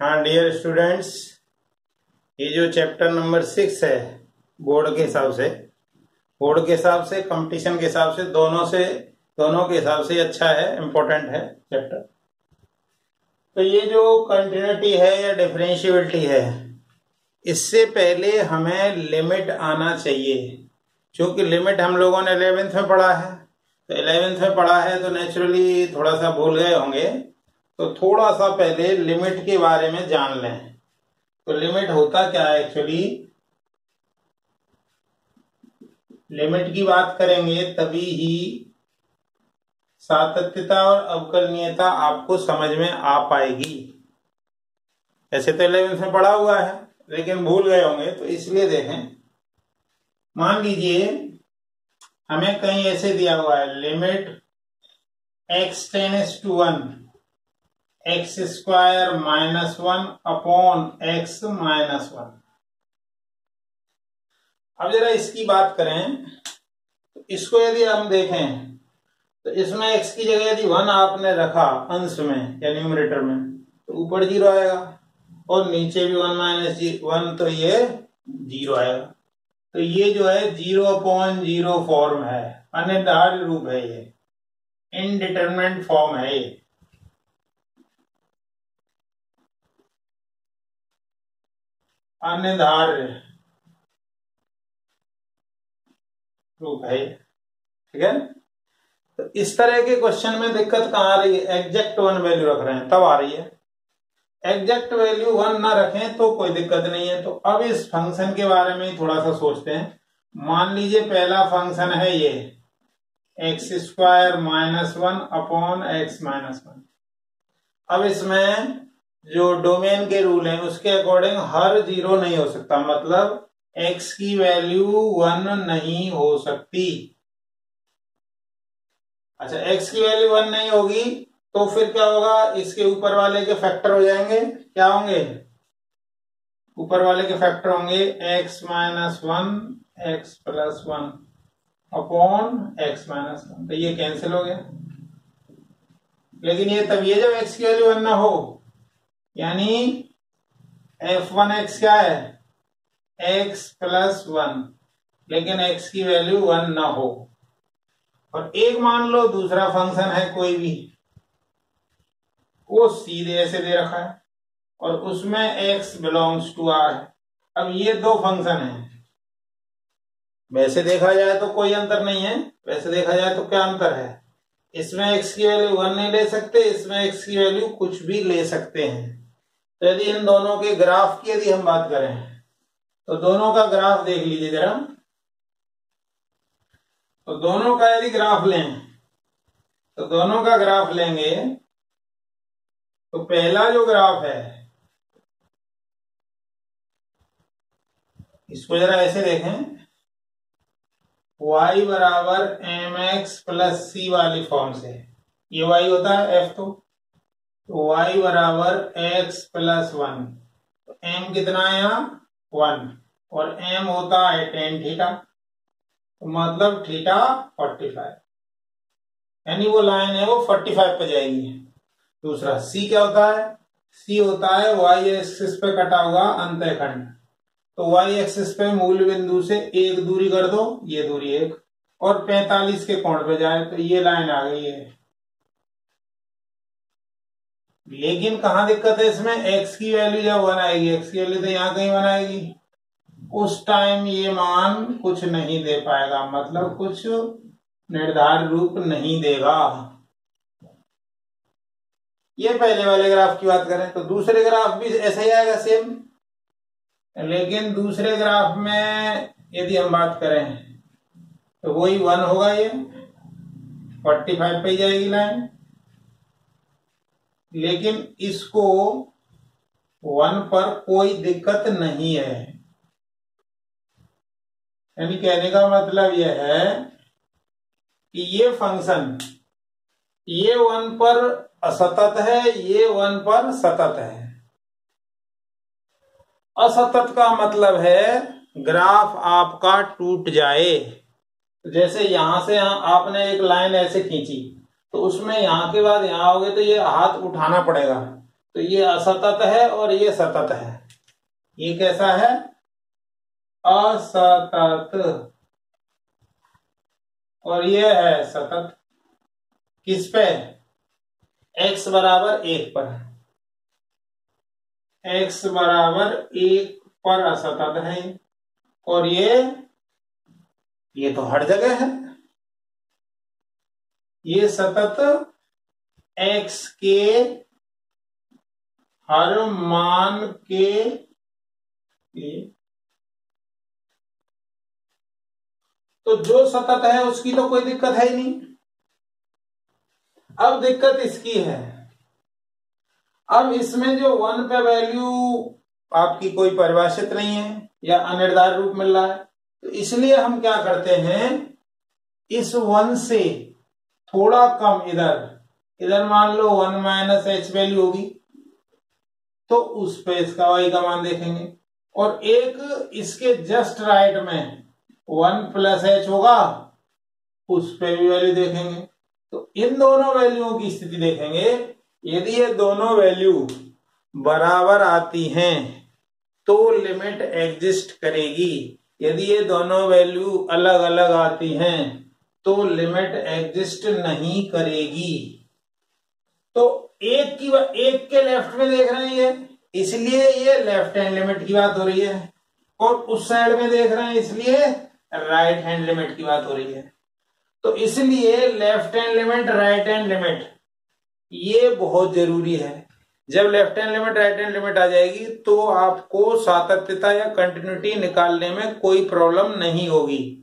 हाँ dear students, ये जो चैप्टर नंबर 6 है बोर्ड के हिसाब से कंपटीशन के हिसाब से दोनों के हिसाब से अच्छा है, इम्पोर्टेंट है चैप्टर। तो ये जो कंटिन्यूटी है या डिफरेंशिएबिलिटी है, इससे पहले हमें लिमिट आना चाहिए, क्योंकि लिमिट हम लोगों ने 11th में पढ़ा है। तो 11th में पढ़ा है तो नेचुरली थोड़ा सा भूल गए होंगे, तो थोड़ा सा पहले लिमिट के बारे में जान लें। तो लिमिट होता क्या है एक्चुअली, लिमिट की बात करेंगे तभी ही सातत्यता और अवकलनीयता आपको समझ में आ पाएगी। ऐसे तो 11th में पढ़ा हुआ है लेकिन भूल गए होंगे, तो इसलिए देखें। मान लीजिए हमें कहीं ऐसे दिया हुआ है limit x tends to 1 x square minus 1 upon x minus 1। अब जरा इसकी बात करें तो इसको यदि हम देखें तो इसमें x की जगह यदि 1 आपने रखा अंश में या न्यूमरेटर में तो ऊपर 0 आएगा, और नीचे भी 1 माइनस 1 तो ये 0 आएगा। तो ये जो है 0/0 फॉर्म है, अनिर्धारित रूप है, ये इनडिटरमिनेट फॉर्म है, ये अनिर्धारित रूप है, ठीक है। तो इस तरह के क्वेश्चन में दिक्कत कहाँ आ रही है, एग्जैक्ट 1 वैल्यू रख रहे हैं तब आ रही है। एग्जैक्ट वैल्यू 1 ना रखें तो कोई दिक्कत नहीं है। तो अब इस फंक्शन के बारे में थोड़ा सा सोचते हैं। मान लीजिए पहला फंक्शन है ये x square minus 1 upon x minus 1। अब इसमें जो डोमेन के रूल हैं उसके अकॉर्डिंग हर 0 नहीं हो सकता, मतलब x की वैल्यू 1 नहीं हो सकती। अच्छा, x की वैल्यू 1 नहीं होगी तो फिर क्या होगा, इसके ऊपर वाले के फैक्टर हो जाएंगे। क्या होंगे, ऊपर वाले के फैक्टर होंगे x minus 1 x plus 1 upon x minus 1। तो ये कैंसिल हो गया। लेकिन ये तब ये जब x की वैल्यू 1 ना हो, यानी f1x क्या है x प्लस 1, लेकिन x की वैल्यू 1 ना हो। और एक मान लो दूसरा फंक्शन है कोई भी, वो सीधे ऐसे दे रखा है और उसमें x बिलोंग्स टू r है। अब ये दो फंक्शन हैं, वैसे देखा जाए तो कोई अंतर नहीं है, वैसे देखा जाए तो क्या अंतर है, इसमें x की वैल्यू 1 नहीं ले सकते, इसमें x की वैल्यू कुछ भी ले सकते हैं। तो यदि इन दोनों के ग्राफ की यदि हम बात करें तो दोनों का ग्राफ देख लीजिए जरा। तो दोनों का यदि ग्राफ लें तो दोनों का ग्राफ लेंगे तो पहला जो ग्राफ है इसको जरा ऐसे देखें, y बराबर mx प्लस c वाली फॉर्म से। ये y होता है f, तो y बराबर x प्लस 1। तो m कितना है यहाँ 1, और m होता है tan थीटा, तो मतलब थीटा 45, यानी वो लाइन है वो 45 पे जाएगी। दूसरा c क्या होता है, c होता है y एक्सिस पे कटा हुआ अंतःखंड। तो y एक्सिस पे मूल बिंदु से एक दूरी कर दो, ये दूरी 1, और 45 के कोण पे जाए तो ये लाइन आ गई है। लेकिन कहां दिक्कत है इसमें, x की वैल्यू जब 1 आएगी, x की वैल्यू तो यहां कहीं 1 आएगी, उस टाइम ये मान कुछ नहीं दे पाएगा, मतलब कुछ निर्धारित रूप नहीं देगा। ये पहले वाले ग्राफ की बात करें तो दूसरे ग्राफ भी ऐसा ही आएगा सेम, लेकिन दूसरे ग्राफ में यदि हम बात करें तो वही 1 होगा, ये 45 पे ही जाएगी लाइन। लेकिन इसको 1 पर कोई दिक्कत नहीं है, यानी कहने का मतलब यह है कि ये फंक्शन ये 1 पर असतत है, ये 1 पर सतत है। असतत का मतलब है ग्राफ आपका टूट जाए। जैसे यहां से आपने एक लाइन ऐसे खींची तो उसमें यहां के बाद यहां आओगे तो ये हाथ उठाना पड़ेगा, तो ये असतत है और ये सतत है। ये कैसा है? असतत। और ये है सतत। किस पे? x बराबर 1 पर। x बराबर 1 पर असतत है। और ये तो हर जगह है। ये सतत x के हर मान के लिए। तो जो सतत है उसकी तो कोई दिक्कत है ही नहीं। अब दिक्कत इसकी है। अब इसमें जो 1 पे वैल्यू आपकी कोई परिभाषित नहीं है या अनिर्धारित रूप मिल रहा है, तो इसलिए हम क्या करते हैं, इस 1 से थोड़ा कम इधर मान लो 1 माइनस एच वैल्यू होगी, तो उस पे इसका y का मान देखेंगे। और एक इसके जस्ट राइट में 1 प्लस एच होगा, उस पे भी वैल्यू देखेंगे। तो इन दोनों वैल्यूओं की स्थिति देखेंगे। यदि ये दोनों वैल्यू बराबर आती हैं तो लिमिट एग्जिस्ट करेगी। यदि ये दोनों वैल्यू अलग अलग आती हैं तो लिमिट एग्जिस्ट नहीं करेगी। तो एक के लेफ्ट में देख रहे हैं ये, इसलिए ये लेफ्ट हैंड लिमिट की बात हो रही है, और उस साइड में देख रहे हैं इसलिए राइट हैंड लिमिट की बात हो रही है। तो इसलिए left hand limit, right hand limit ये बहुत जरूरी है। जब left hand limit, right hand limit आ जाएगी तो आपको सातत्यता या कंटिन्यूटी निकालने में कोई प्रॉब्लम नहीं होगी।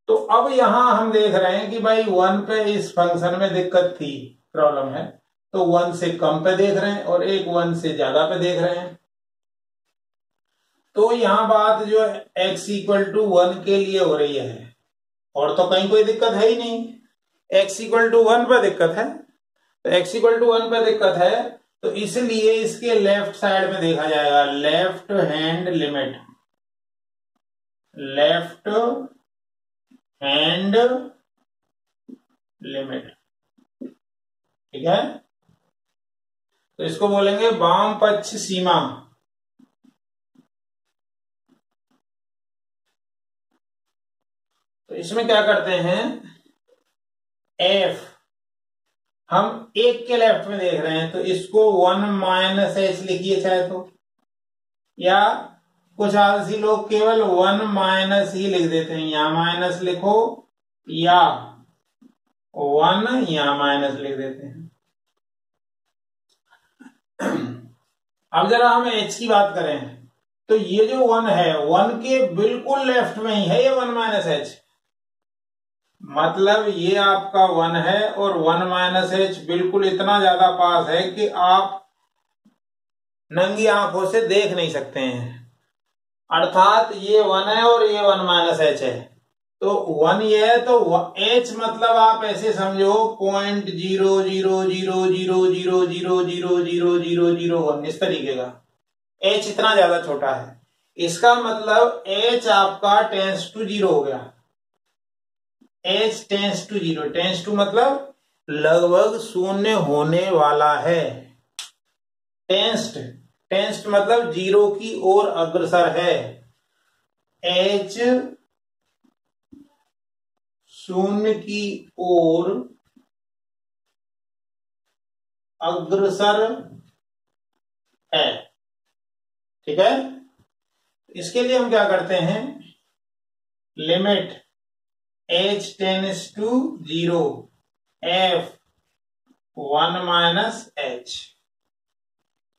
तो अब यहां हम देख रहे हैं कि भाई 1 पे इस फंक्शन में दिक्कत थी, प्रॉब्लम है, तो 1 से कम पे देख रहे हैं और एक 1 से ज्यादा पे देख रहे हैं। तो यहां बात जो x इक्वल टू 1 के लिए हो रही है, और तो कहीं कोई दिक्कत है ही नहीं। x इक्वल टू 1 पे दिक्कत है, तो x इक्वल टू 1 पे दिक्कत है, तो इसलिए इसके लेफ्ट साइड में देखा जाएगा left hand limit, left hand limit, ठीक है। तो इसको बोलेंगे वाम पक्ष सीमा। तो इसमें क्या करते हैं, f हम 1 के लेफ्ट में देख रहे हैं तो इसको 1 माइनस एच लिखिए चाहे तो, या कुछ आलसी लोग केवल 1 माइनस ही लिख देते हैं, यहां माइनस लिखो या 1 यहां माइनस लिख देते हैं। अब जरा हम h की बात करें तो ये जो 1 है 1 के बिल्कुल लेफ्ट में ही है ये 1 माइनस एच, मतलब ये आपका 1 है और 1 माइनस एच बिल्कुल इतना ज्यादा पास है कि आप नंगी आंखों से देख नहीं सकते हैं। अर्थात ये 1 है और ये 1 माइनस एच है, तो 1 ये है तो h मतलब आप ऐसे समझो 0.00000000001 इस तरीके का, h इतना ज्यादा छोटा है। इसका मतलब h आपका टेंस टू 0 हो गया। h tends to 0, tends to मतलब लगभग शून्य होने वाला है। टेंस्ड मतलब 0 की ओर अग्रसर है। h शून्य की ओर अग्रसर है, ठीक है। इसके लिए हम क्या करते हैं, limit h tends to 0 f 1 minus h,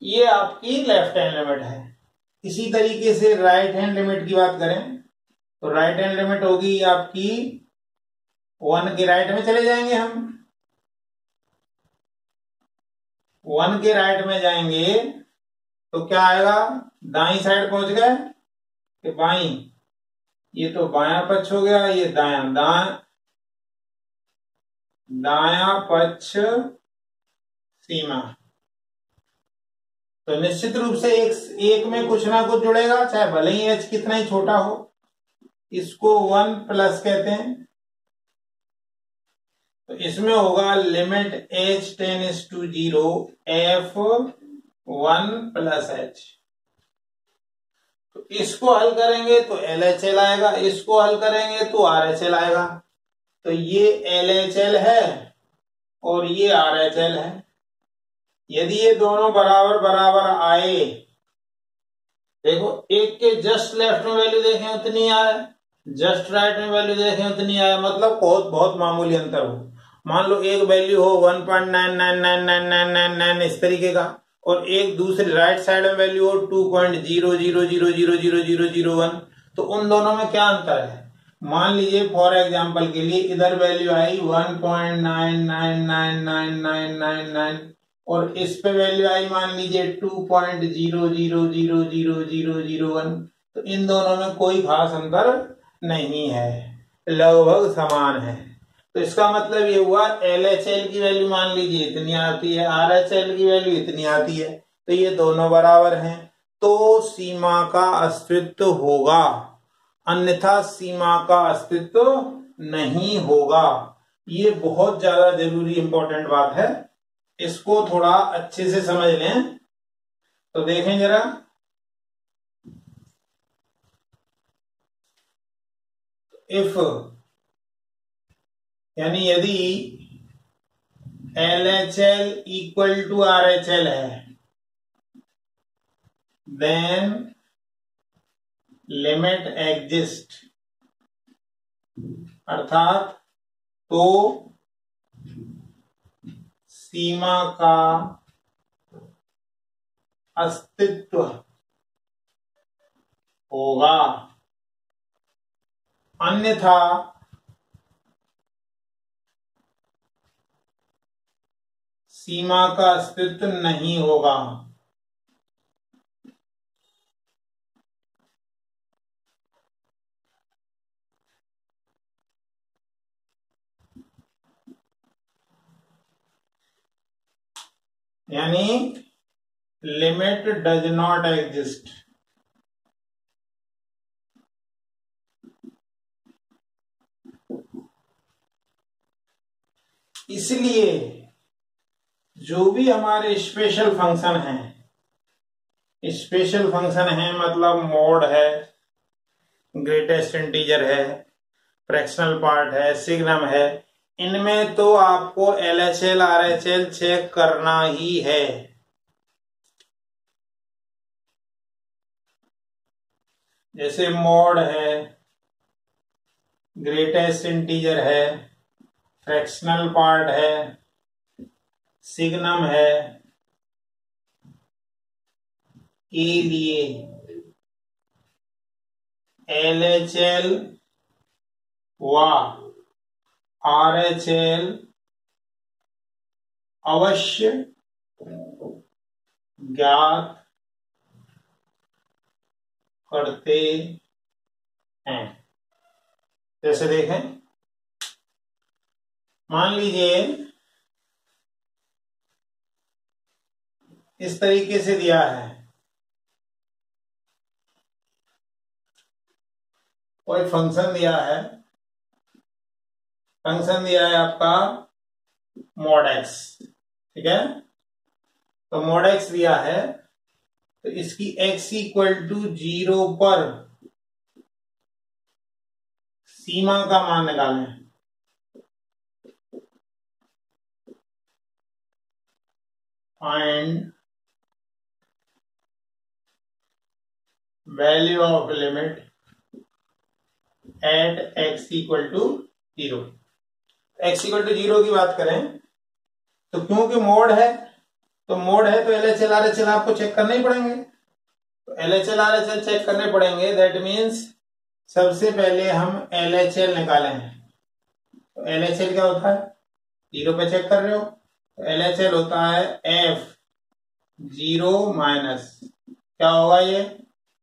ये आपकी लेफ्ट हैंड लिमिट है। इसी तरीके से राइट हैंड लिमिट की बात करें तो राइट हैंड लिमिट होगी आपकी 1 के राइट में चले जाएंगे, हम 1 के राइट में जाएंगे तो क्या आएगा, दाई साइड पहुंच गए कि बाई, ये तो बायां पक्ष हो गया, ये दायां पक्ष सीमा। तो निश्चित रूप से एक में कुछ ना कुछ जुड़ेगा, चाहे भले ही h कितना ही छोटा हो। इसको 1 प्लस कहते हैं। तो इसमें होगा limit h tends to 0 f 1 plus h. तो इसको हल करेंगे तो LHL आएगा, इसको हल करेंगे तो RHL आएगा। तो ये LHL है और ये RHL है। यदि ये दोनों बराबर बराबर आए, देखो एक के जस्ट लेफ्ट में वैल्यू देखें उतनी आए, जस्ट राइट में वैल्यू देखें उतनी आए, मतलब बहुत बहुत मामूली अंतर हो। मान लो एक वैल्यू हो 1.999999 इस तरीके का, और एक दूसरी राइट साइड में वैल्यू हो 2.00000001, तो उन दोनों में क्या अंतर है? मान लीजिए फॉर एग्जांपल के लिए इधर वैल्यू आई 1.999999 और इस पे वैल्यू आई मान लीजिए 2.00000001, तो इन दोनों में कोई खास अंतर नहीं है, लगभग समान है। तो इसका मतलब ये हुआ LHL की वैल्यू मान लीजिए इतनी आती है, RHL की वैल्यू इतनी आती है, तो ये दोनों बराबर हैं, तो सीमा का अस्तित्व होगा, अन्यथा सीमा का अस्तित्व नहीं होगा। ये बहुत ज्यादा जरूरी इंपॉर्टेंट बात है, इसको थोड़ा अच्छे से समझ लें। तो देखें जरा, इफ यानी यदि LHL इक्वल टू RHL है, देन लिमिट एग्जिस्ट, अर्थात तो सीमा का अस्तित्व होगा, अन्यथा सीमा का अस्तित्व नहीं होगा। यानी लिमिट डज नॉट एग्जिस्ट। इसलिए जो भी हमारे स्पेशल फंक्शन हैं, स्पेशल फंक्शन है मतलब मॉड है, ग्रेटेस्ट इंटीजर है, फ्रैक्शनल पार्ट है, सिग्नम है, इनमें तो आपको LHL RHL चेक करना ही है। जैसे मॉड है, ग्रेटेस्ट इंटीजर है, फ्रैक्शनल पार्ट है, सिग्नम है, के लिए LHL व RHL अवश्य ज्ञात करते हैं। जैसे देखें, मान लीजिए इस तरीके से दिया है, कोई फंक्शन दिया है, फंक्शन दिया है आपका मॉड एक्स, ठीक है। तो मॉड एक्स दिया है, तो इसकी x इक्वल टू 0 पर सीमा का मान निकालें। Find value of limit at x equal to 0। x equal to 0 की बात करें तो क्योंकि मोड है, तो मोड है तो LHL RHL आपको चेक करने ही पड़ेंगे। तो LHL RHL चेक करने पड़ेंगे, दैट मीन्स सबसे पहले हम LHL निकालें। तो LHL क्या होता है, 0 पे चेक कर रहे हो, तो LHL होता है F 0 माइनस क्या होगा ये,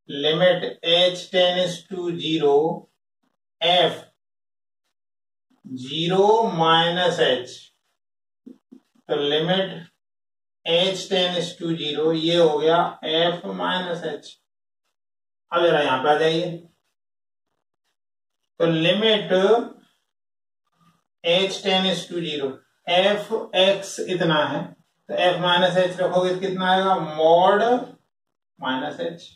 limit h tends to 0 f 0 minus h, तो लिमिट h टेंड्स टू 0, ये हो गया f माइनस h। अब जरा यहां पे आ जाइए, तो limit h tends to 0 f x इतना है, तो एफ माइनस एच रखोगे तो कितना आएगा, मॉड माइनस एच।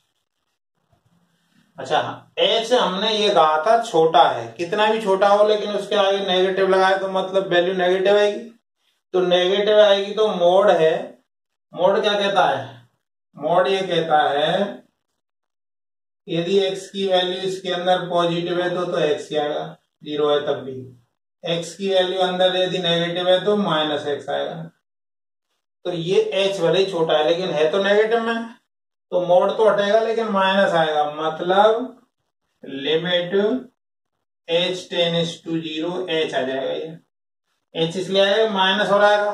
अच्छा, एच हमने ये कहा था छोटा है, कितना भी छोटा हो लेकिन उसके आगे नेगेटिव लगाए तो मतलब वैल्यू नेगेटिव आएगी, तो नेगेटिव आएगी तो मोड है। मोड क्या कहता है, मोड ये कहता है यदि x की वैल्यू इसके अंदर पॉजिटिव है तो x ही आएगा, 0 है तब भी। x की वैल्यू अंदर यदि नेगेटिव है तो माइनस एक्स आएगा। तो ये h भले ही छोटा है लेकिन है तो नेगेटिव में, तो मोड तो हटेगा लेकिन माइनस आएगा, मतलब limit h tends to 0 h आ जाएगा। ये h इसलिए आएगा माइनस और आएगा,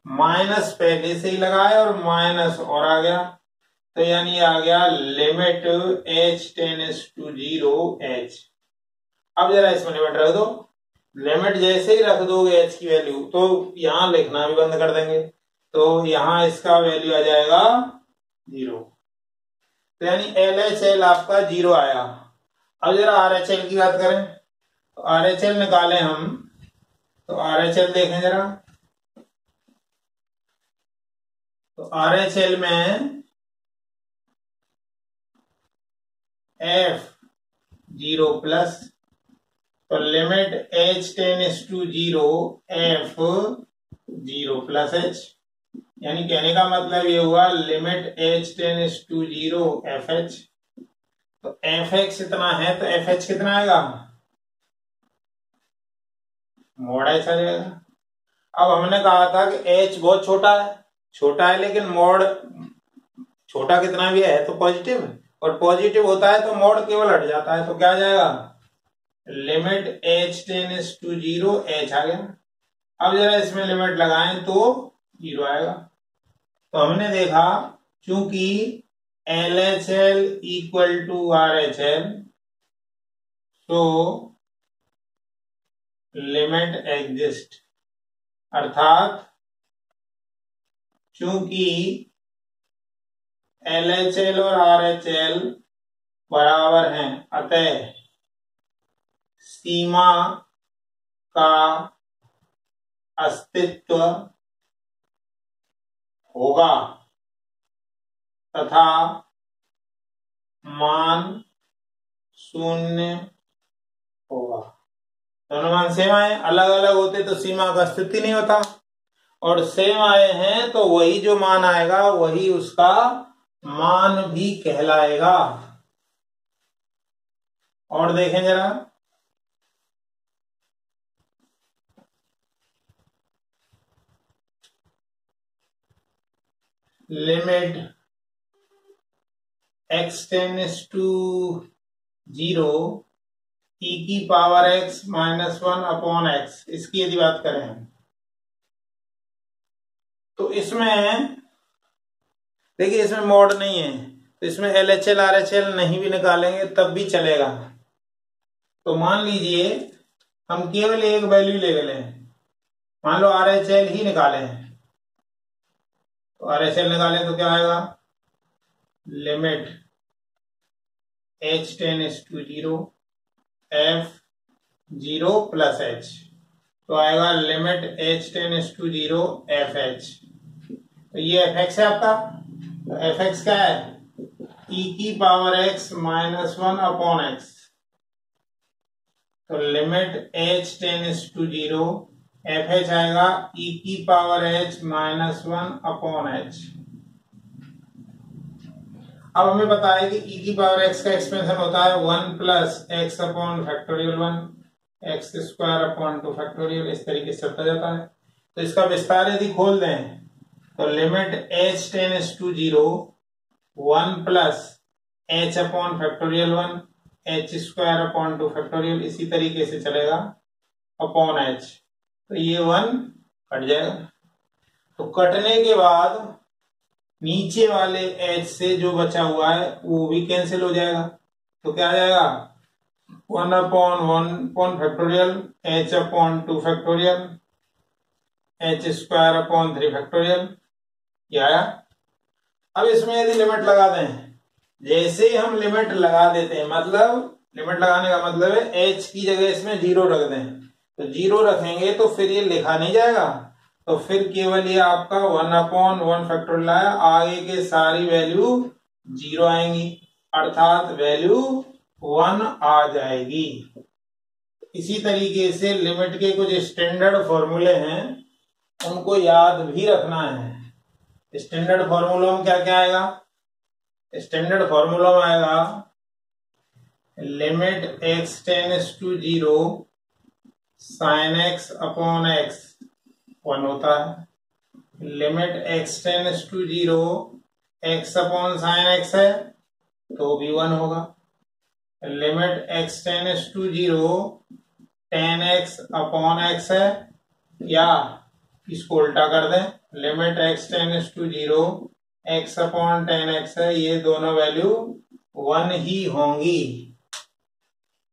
माइनस पहले से ही लगाया और माइनस और आ गया, तो यानी आ गया limit h tends to 0 h। अब जरा इसमें लिमिट रख दो, लिमिट जैसे ही रख दोगे h की वैल्यू तो यहां लिखना भी बंद कर देंगे, तो यहां इसका वैल्यू आ जाएगा 0, तो यानी LHL आपका 0 आया। अब जरा RHL की बात करें, तो RHL निकालें हम, तो RHL देखें जरा, तो RHL में F 0 प्लस, तो limit h tends to 0 F 0 plus h, यानी कहने का मतलब ये हुआ limit h tends to 0 fh। तो fx इतना है तो fh कितना आएगा, मोड h आ जाएगा। अब हमने कहा था कि h बहुत छोटा है लेकिन मोड छोटा कितना भी है तो पॉजिटिव है, और पॉजिटिव होता है तो मोड केवल हट जाता है, तो क्या आ जाएगा, limit h tends to 0 h आ गया। अब जरा इसमें लिमिट लगाएं तो 0 आएगा। तो हमने देखा चूंकि LHL इक्वल टू RHL, तो लिमिट एग्जिस्ट, अर्थात चूंकि LHL और RHL बराबर हैं, अतः सीमा का अस्तित्व होगा तथा मान 0 होगा। दोनों मान सेम आए, अलग अलग होते तो सीमा का अस्तित्व नहीं होता, और सेम आए हैं तो वही जो मान आएगा वही उसका मान भी कहलाएगा। और देखें जरा, limit x tends to 0 e की power x minus 1 upon x, इसकी यदि बात करें हम, तो इसमें देखिए इसमें मोड नहीं है, तो इसमें LHL RHL नहीं भी निकालेंगे तब भी चलेगा। तो मान लीजिए हम केवल एक वैल्यू ले लें, मान लो RHL ही निकालें, तो RHL निकालें तो क्या आएगा, limit h tends to 0 f 0 plus h, तो आएगा limit h tends to 0 fh। तो ये fx है आपका, तो fx क्या है, e की power x minus 1 upon x, तो limit h tends to 0 fh आएगा e की power h minus 1 upon h। अब हमें पता है कि e की पावर x का एक्सपेंशन होता है 1 plus x upon factorial 1 x square upon 2 factorial, इस तरीके से चलता जाता है। तो इसका विस्तार यदि खोल दें तो limit h tends to 0 1 plus h upon factorial 1 h square upon 2 factorial, इसी तरीके से चलेगा अपॉन h, तो ये 1 कट जाएगा। तो कटने के बाद नीचे वाले h से जो बचा हुआ है वो भी कैंसिल हो जाएगा, तो क्या आ जाएगा, 1 upon factorial h upon 2 factorial h square upon 3 factorial, ये आया। अब इसमें यदि लिमिट लगा दें, जैसे ही हम लिमिट लगा देते हैं, मतलब लिमिट लगाने का मतलब है h की जगह इसमें 0 रख दें, तो 0 रखेंगे तो फिर ये लिखा नहीं जाएगा, तो फिर केवल ये आपका 1/1 फैक्टोरियल आया, आगे के सारी वैल्यू 0 आएंगी, अर्थात वैल्यू 1 आ जाएगी। इसी तरीके से लिमिट के कुछ स्टैंडर्ड फॉर्मूले हैं, उनको याद भी रखना है। स्टैंडर्ड फॉर्मूलों में क्या क्या आएगा? स्टैंडर्ड फॉर्मूला में आएगा limit x tends to 0 sin x upon x 1 होता है। Limit x tends to 0 x upon sin x है तो भी 1 होगा। Limit x tends to 0 tan x upon x है, या इसको उल्टा कर दें, limit x tends to 0 x upon tan x है, ये दोनों वैल्यू 1 ही होंगी।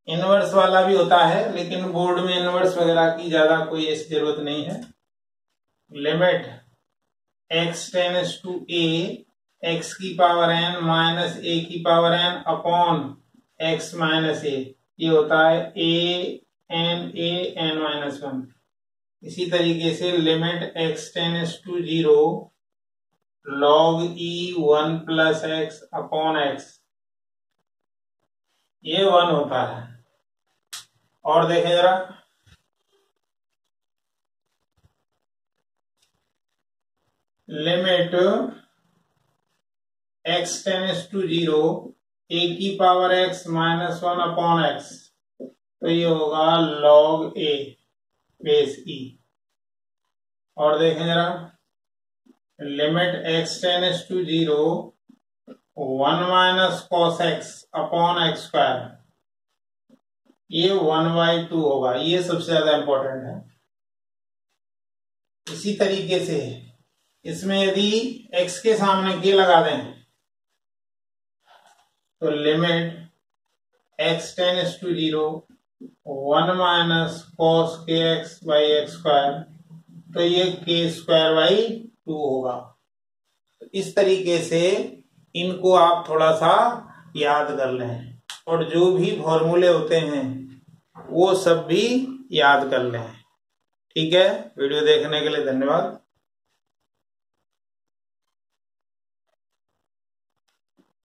इनवर्स वाला भी होता है, लेकिन बोर्ड में इनवर्स वगैरह की ज्यादा कोई ऐसी जरूरत नहीं है। Limit x tends to a x की पावर n माइनस a की power n upon x minus a, ये होता है a n माइनस 1। इसी तरीके से limit x tends to 0 log e 1 plus x upon x, ये 1 होता है। और देखें जरा, limit x tends to 0 a की power x minus 1 upon x, तो ये होगा log a बेस e। और देखें जरा, limit x tends to 0 1 minus cos x upon x square, ये 1/2 होगा। ये सबसे ज्यादा इंपॉर्टेंट है। इसी तरीके से इसमें यदि x के सामने k लगा दें तो limit x tends to 0 1 minus cos k x by x square, तो ये k²/2 होगा। इस तरीके से इनको आप थोड़ा सा याद कर लें, और जो भी फॉर्मूले होते हैं वो सब भी याद कर लें। ठीक है, वीडियो देखने के लिए धन्यवाद।